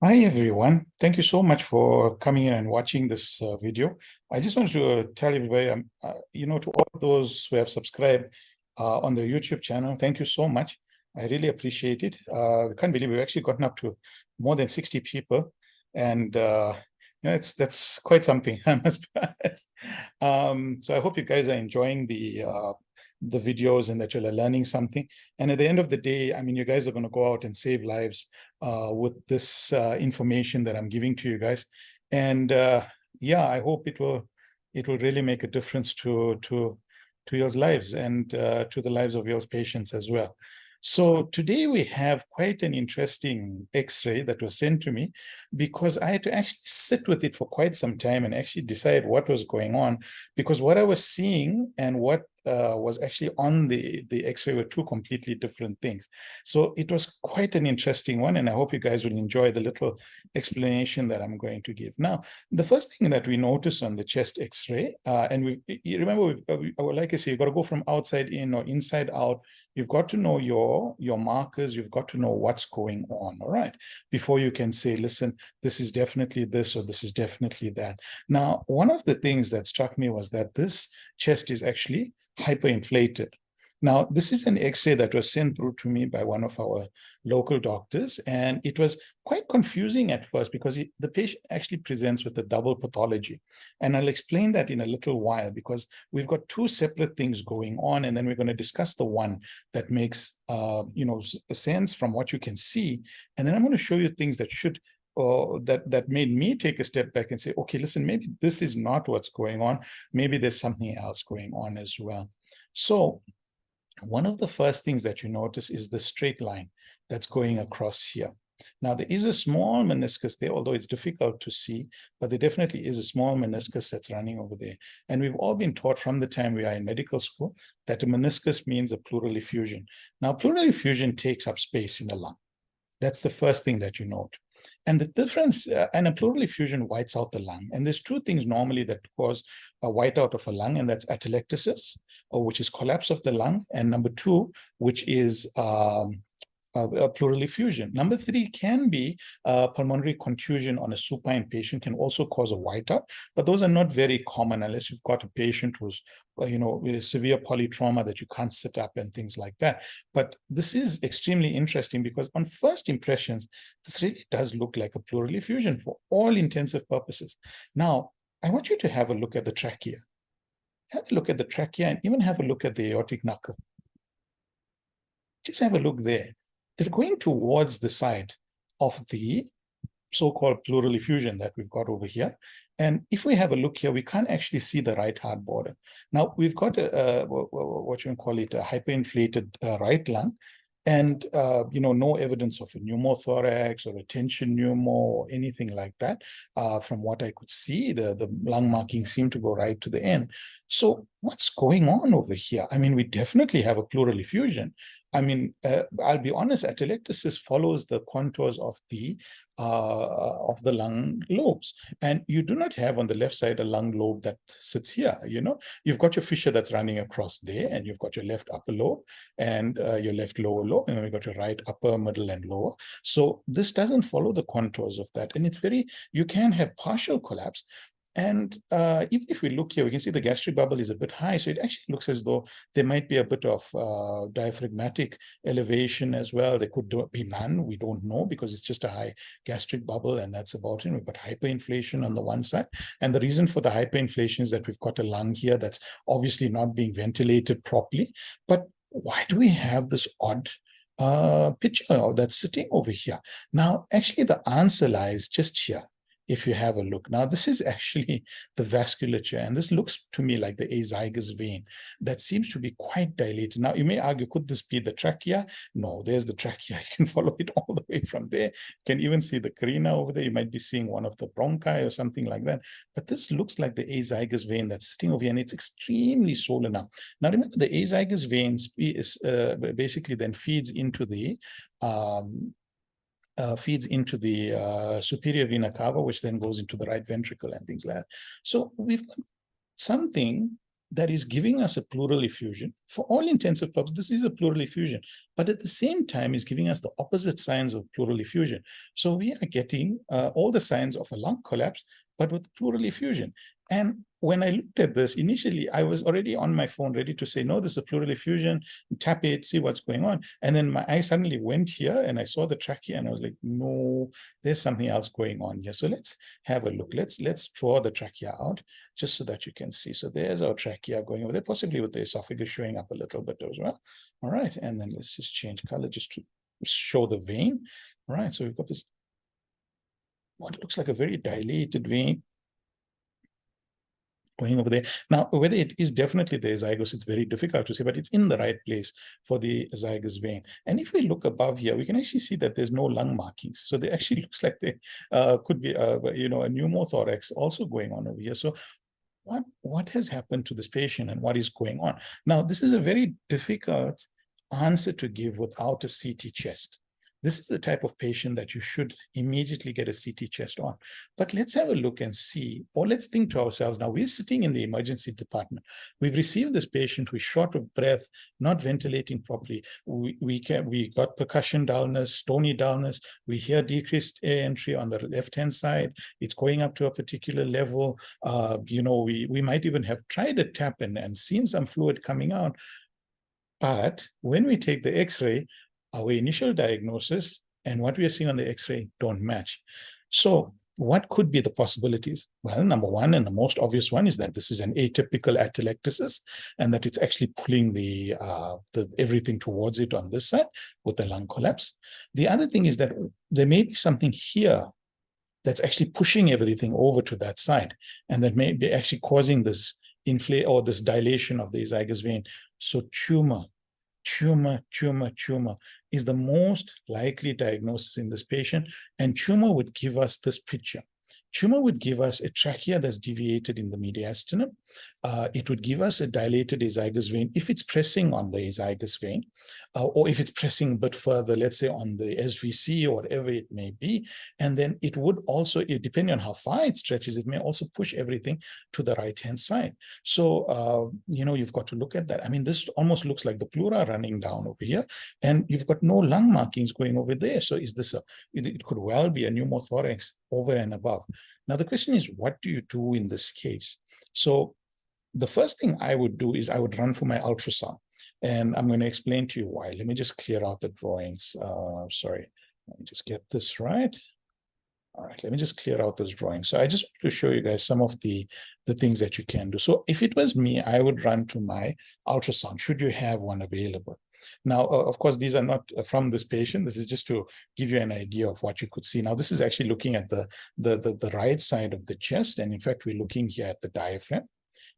Hi everyone. Thank you so much for coming in and watching this video. I just wanted to tell everybody, to all those who have subscribed on the YouTube channel, thank you so much. I really appreciate it. I can't believe we've actually gotten up to more than 60 people, and that's quite something. I must be honest. So I hope you guys are enjoying the videos and that you're learning something. And at the end of the day, I mean, you guys are going to go out and save lives with this information that I'm giving to you guys. And yeah, I hope it will really make a difference to your lives and to the lives of your patients as well. So today we have quite an interesting X-ray that was sent to me because I had to actually sit with it for quite some time and actually decide what was going on, because what I was seeing and what was actually on the X-ray were two completely different things. So it was quite an interesting one, and I hope you guys will enjoy the little explanation that I'm going to give. Now, the first thing that we notice on the chest X-ray, and you remember, like I say, you've got to go from outside in or inside out. You've got to know your markers. You've got to know what's going on, all right, before you can say, listen, this is definitely this or this is definitely that. Now, one of the things that struck me was that this chest is actually hyperinflated. Now, this is an X-ray that was sent through to me by one of our local doctors, and it was quite confusing at first because the patient actually presents with a double pathology. And I'll explain that in a little while, because we've got two separate things going on, and then we're going to discuss the one that makes sense from what you can see. And then I'm going to show you things that should that made me take a step back and say, okay, listen, maybe this is not what's going on. Maybe there's something else going on as well. So one of the first things that you notice is the straight line that's going across here. Now, there is a small meniscus there, although it's difficult to see, but there definitely is a small meniscus that's running over there. And we've all been taught from the time we are in medical school that a meniscus means a pleural effusion. Now, pleural effusion takes up space in the lung. That's the first thing that you note. And the difference, and a pleural effusion whites out the lung. And there's two things normally that cause a whiteout of a lung, and that's atelectasis, or which is collapse of the lung, and number two, which is pleural effusion. Number three can be pulmonary contusion on a supine patient, can also cause a whiteout, but those are not very common unless you've got a patient who's, with severe polytrauma that you can't sit up and things like that. But this is extremely interesting because on first impressions, this really does look like a pleural effusion for all intensive purposes. Now, I want you to have a look at the trachea. Have a look at the trachea and even have a look at the aortic knuckle. Just have a look there. They're going towards the side of the so-called pleural effusion that we've got over here. And if we have a look here, we can't actually see the right heart border. Now, we've got what you call it, a hyperinflated right lung, and no evidence of a pneumothorax or a tension pneumo or anything like that. From what I could see, the lung markings seem to go right to the end. So what's going on over here? I mean, we definitely have a pleural effusion. I mean, I'll be honest, atelectasis follows the contours of the lung lobes. And you do not have on the left side a lung lobe that sits here, You've got your fissure that's running across there, and you've got your left upper lobe and your left lower lobe, and then you've got your right upper, middle, and lower. So this doesn't follow the contours of that. And you can have partial collapse. And even if we look here, we can see the gastric bubble is a bit high. So it actually looks as though there might be a bit of diaphragmatic elevation as well. There could be none. We don't know because it's just a high gastric bubble, and that's about it. We've got hyperinflation on the one side. And the reason for the hyperinflation is that we've got a lung here that's obviously not being ventilated properly. But why do we have this odd picture that's sitting over here? Now, actually, the answer lies just here. If you have a look. Now, this is actually the vasculature, and this looks to me like the azygous vein that seems to be quite dilated. Now, you may argue, could this be the trachea? No, there's the trachea. You can follow it all the way from there. You can even see the carina over there. You might be seeing one of the bronchi or something like that. But this looks like the azygous vein that's sitting over here, and it's extremely swollen up. Now, remember, the azygous vein basically then feeds into the superior vena cava, which then goes into the right ventricle and things like that. So we've got something that is giving us a pleural effusion. For all intensive purposes, this is a pleural effusion, but at the same time is giving us the opposite signs of pleural effusion. So we are getting all the signs of a lung collapse, but with pleural effusion. And when I looked at this, initially, I was already on my phone ready to say, no, this is a pleural effusion, tap it, see what's going on. And then my eye suddenly went here and I saw the trachea and I was like, no, there's something else going on here. So let's have a look. Let's draw the trachea out just so that you can see. So there's our trachea going over there, possibly with the esophagus showing up a little bit as well. All right, and then let's just change color just to show the vein. All right, so we've got this, what looks like a very dilated vein going over there. Now, whether it is definitely the azygous, it's very difficult to say, but it's in the right place for the azygous vein. And if we look above here, we can actually see that there's no lung markings. So they actually looks like they could be, a pneumothorax also going on over here. So what has happened to this patient and what is going on? Now, this is a very difficult answer to give without a CT chest. This is the type of patient that you should immediately get a CT chest on. But let's have a look and see, or let's think to ourselves, now we're sitting in the emergency department. We've received this patient who's short of breath, not ventilating properly. We got percussion dullness, stony dullness. We hear decreased air entry on the left-hand side. It's going up to a particular level. We might even have tried a tap and seen some fluid coming out. But when we take the X-ray, our initial diagnosis and what we are seeing on the X-ray don't match. So what could be the possibilities? Well, number one, and the most obvious one, is that this is an atypical atelectasis and that it's actually pulling the everything towards it on this side with the lung collapse. The other thing is that there may be something here that's actually pushing everything over to that side, and that may be actually causing this inflation or this dilation of the azygous vein. So tumor is the most likely diagnosis in this patient, and tumor would give us this picture. Tumor would give us a trachea that's deviated in the mediastinum. It would give us a dilated azygous vein if it's pressing on the azygous vein, or if it's pressing a bit further, let's say on the SVC or whatever it may be. And then it would also, depending on how far it stretches, it may also push everything to the right-hand side. So, you've got to look at that. I mean, this almost looks like the pleura running down over here, and you've got no lung markings going over there. So is this it could well be a pneumothorax over and above. Now, the question is, what do you do in this case? So the first thing I would do is I would run for my ultrasound, and I'm going to explain to you why. Let me just clear out the drawings. Sorry, let me just get this right. All right, let me just clear out those drawings. So I just want to show you guys some of the things that you can do. So if it was me, I would run to my ultrasound, should you have one available. Now, of course, these are not from this patient. This is just to give you an idea of what you could see. Now, this is actually looking at the right side of the chest. And in fact, we're looking here at the diaphragm.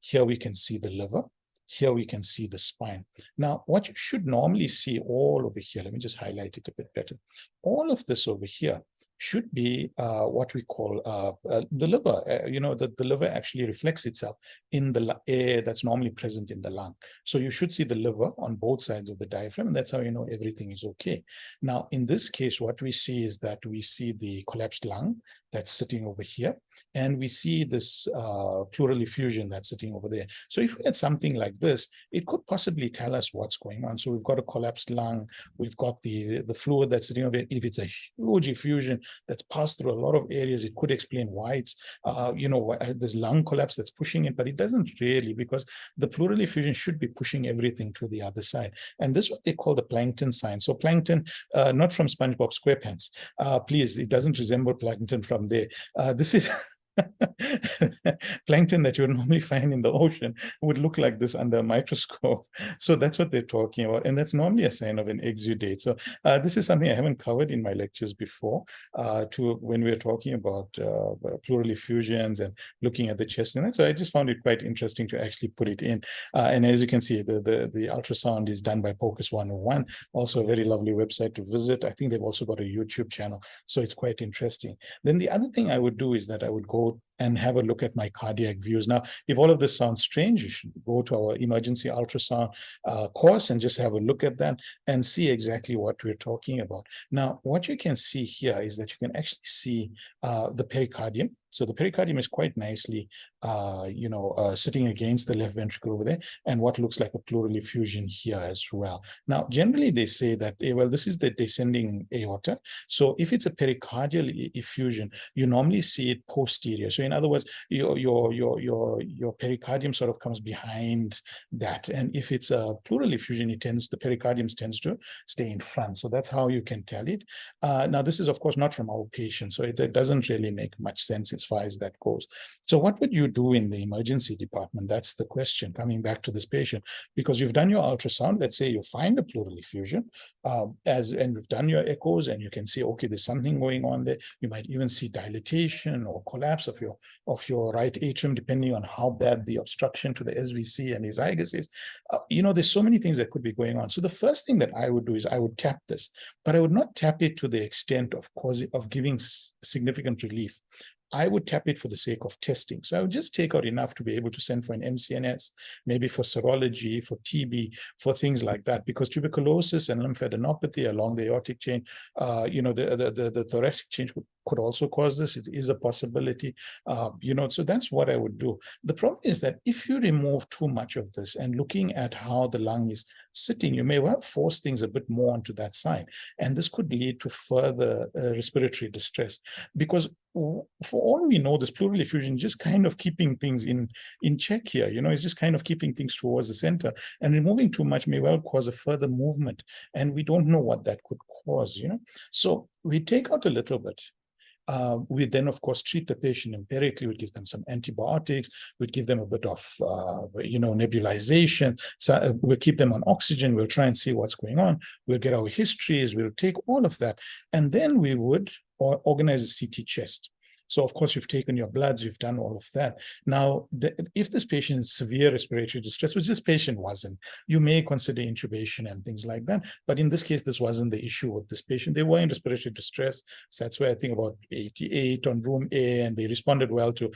Here we can see the liver. Here we can see the spine. Now, what you should normally see all over here, let me just highlight it a bit better. All of this over here should be what we call the liver. The liver actually reflects itself in the air that's normally present in the lung. So you should see the liver on both sides of the diaphragm, and that's how you know everything is okay. Now, in this case, what we see is that we see the collapsed lung that's sitting over here, and we see this pleural effusion that's sitting over there. So if we had something like this, it could possibly tell us what's going on. So we've got a collapsed lung, we've got the fluid that's sitting over there. If it's a huge effusion that's passed through a lot of areas, it could explain why it's, this lung collapse that's pushing it, but it doesn't really, because the pleural effusion should be pushing everything to the other side. And this is what they call the plankton sign. So plankton, not from SpongeBob SquarePants. Please, it doesn't resemble plankton from there. This is plankton that you would normally find in the ocean would look like this under a microscope. So that's what they're talking about. And that's normally a sign of an exudate. So this is something I haven't covered in my lectures before, when we were talking about pleural effusions and looking at the chest. And so I just found it quite interesting to actually put it in. And as you can see, the ultrasound is done by POCUS 101, also a very lovely website to visit. I think they've also got a YouTube channel. So it's quite interesting. Then the other thing I would do is that I would go and have a look at my cardiac views. Now, if all of this sounds strange, you should go to our emergency ultrasound course and just have a look at that and see exactly what we're talking about. Now, what you can see here is that you can actually see the pericardium. So the pericardium is quite nicely, sitting against the left ventricle over there, and what looks like a pleural effusion here as well. Now, generally they say that, well, this is the descending aorta. So if it's a pericardial effusion, you normally see it posterior. So in other words, your pericardium sort of comes behind that. And if it's a pleural effusion, the pericardium tends to stay in front. So that's how you can tell it. Now, this is, of course, not from our patient, so it doesn't really make much sense as far as that goes. So what would you do in the emergency department? That's the question, coming back to this patient, because you've done your ultrasound. Let's say you find a pleural effusion, and you've done your echoes, and you can see, okay, there's something going on there. You might even see dilatation or collapse of your right atrium, depending on how bad the obstruction to the SVC and azygous is. There's so many things that could be going on. So the first thing that I would do is I would tap this, but I would not tap it to the extent of giving significant relief. I would tap it for the sake of testing. So I would just take out enough to be able to send for an MCNS, maybe for serology, for TB, for things like that, because tuberculosis and lymphadenopathy along the aortic chain, the thoracic chain could also cause this. It is a possibility, so that's what I would do. The problem is that if you remove too much of this, and looking at how the lung is sitting, you may well force things a bit more onto that side. And this could lead to further respiratory distress, because for all we know, this pleural effusion just kind of keeping things in check here. It's just kind of keeping things towards the center, and removing too much may well cause a further movement, and we don't know what that could cause. So we take out a little bit. We then, of course, treat the patient empirically. We'd give them some antibiotics. We'd give them a bit of, nebulization. So we'll keep them on oxygen. We'll try and see what's going on. We'll get our histories. We'll take all of that. And then we would organize a CT chest. So, of course, you've taken your bloods, you've done all of that. Now, if this patient is severe respiratory distress, which this patient wasn't, you may consider intubation and things like that. But in this case, this wasn't the issue with this patient. They were in respiratory distress. So that's where I think about 88 on room A, and they responded well to,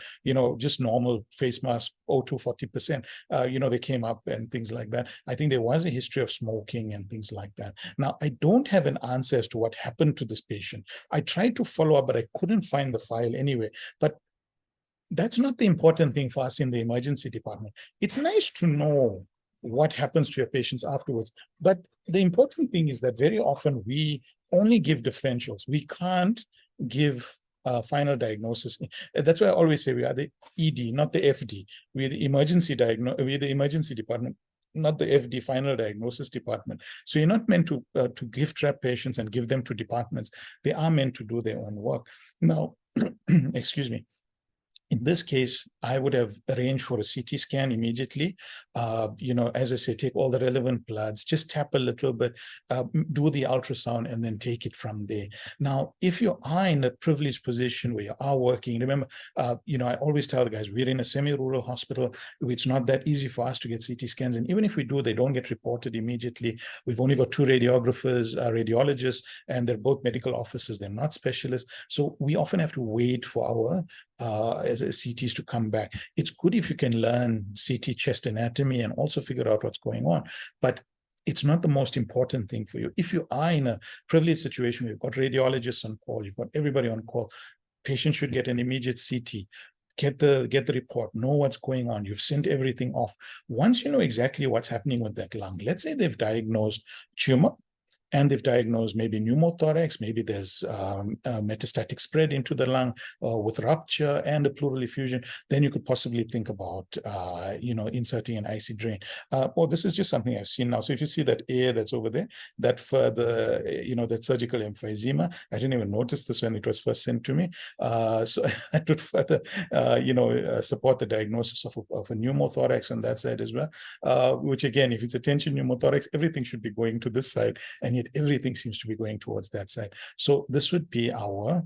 just normal face mask, O2 40%. They came up and things like that. I think there was a history of smoking and things like that. Now, I don't have an answer as to what happened to this patient. I tried to follow up, but I couldn't find the file anyway. But that's not the important thing for us in the emergency department. It's nice to know what happens to your patients afterwards, but the important thing is that very often we only give differentials. We can't give final diagnosis. That's why I always say we are the ED, not the FD. We're the emergency department, not the FD, final diagnosis department. So you're not meant to gift trap patients and give them to departments. They are meant to do their own work. Now, excuse me. In this case, I would have arranged for a CT scan immediately. As I say, take all the relevant bloods, just tap a little bit, do the ultrasound, and then take it from there. Now, if you are in a privileged position where you are working, remember, I always tell the guys, we're in a semi-rural hospital. It's not that easy for us to get CT scans. And even if we do, they don't get reported immediately. We've only got 2 radiographers, radiologists, and they're both medical officers. They're not specialists. So we often have to wait for our CTs to come back. It's good if you can learn CT chest anatomy and also figure out what's going on, but it's not the most important thing for you. If you are in a privileged situation, you've got radiologists on call, you've got everybody on call, patient should get an immediate CT. Get the report, know what's going on. You've sent everything off. Once you know exactly what's happening with that lung, let's say they've diagnosed tumor, and they've diagnosed maybe pneumothorax, maybe there's metastatic spread into the lung with rupture and a pleural effusion, then you could possibly think about, inserting an IC drain. This is just something I've seen now. So if you see that air that's over there, that further, that surgical emphysema, I didn't even notice this when it was first sent to me. So I would further, support the diagnosis of a pneumothorax on that side as well, which again, if it's a tension pneumothorax, everything should be going to this side, and yet everything seems to be going towards that side. So this would be our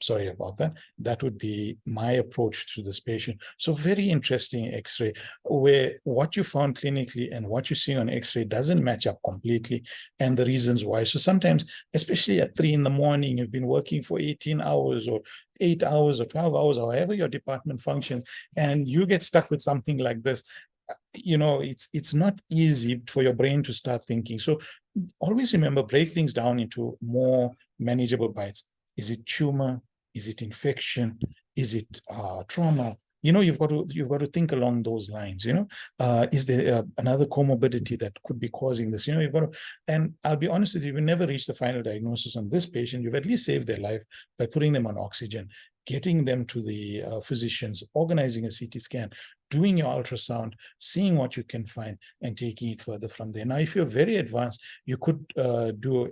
sorry about that. That would be my approach to this patient. So very interesting X-ray, where what you found clinically and what you see on X-ray doesn't match up completely, and the reasons why. So sometimes, especially at 3 in the morning, you've been working for 18 hours or 8 hours or 12 hours, however your department functions, and you get stuck with something like this. It's not easy for your brain to start thinking. So always remember, break things down into more manageable bites. Is it tumor? Is it infection? Is it trauma? You've got to think along those lines. Is there another comorbidity that could be causing this? You've got to, and I'll be honest with you, we never reach the final diagnosis on this patient. You've at least saved their life by putting them on oxygen, getting them to the physicians, organizing a CT scan, doing your ultrasound, seeing what you can find, and taking it further from there. Now, if you're very advanced, you could do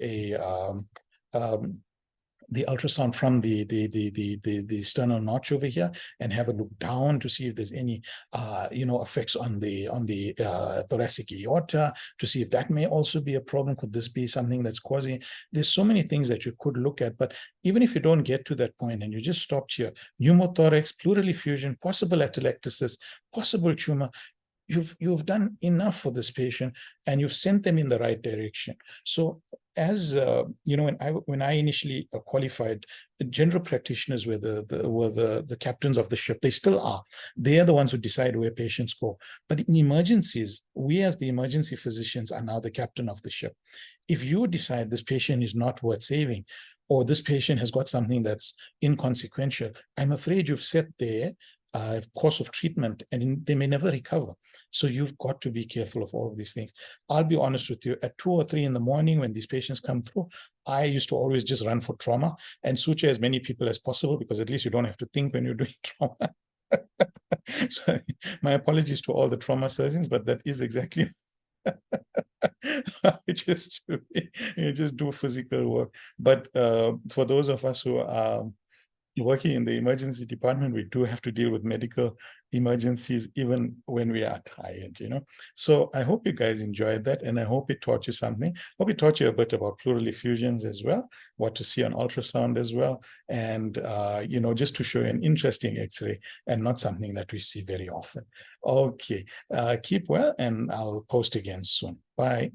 the ultrasound from the sternal notch over here and have a look down to see if there's any effects on the thoracic aorta, to see if that may also be a problem. Could this be something that's causing? There's so many things that you could look at, but even if you don't get to that point and you just stopped here, pneumothorax, pleural effusion, possible atelectasis, possible tumor, you've done enough for this patient, and you've sent them in the right direction. So as when I initially qualified, the general practitioners were the captains of the ship. They still are. They are the ones who decide where patients go. But in emergencies, we as the emergency physicians are now the captain of the ship. If you decide this patient is not worth saving, or this patient has got something that's inconsequential, I'm afraid you've set their course of treatment, and they may never recover. So you've got to be careful of all of these things. I'll be honest with you, at 2 or 3 in the morning when these patients come through, I used to always just run for trauma and suture as many people as possible, because at least you don't have to think when you're doing trauma. So my apologies to all the trauma surgeons, but that is exactly you just do physical work. But for those of us who are working in the emergency department, we do have to deal with medical emergencies even when we are tired, So I hope you guys enjoyed that, and I hope it taught you something. Hope it taught you a bit about pleural effusions as well, what to see on ultrasound as well, and just to show you an interesting X-ray and not something that we see very often. Okay, keep well, and I'll post again soon. Bye.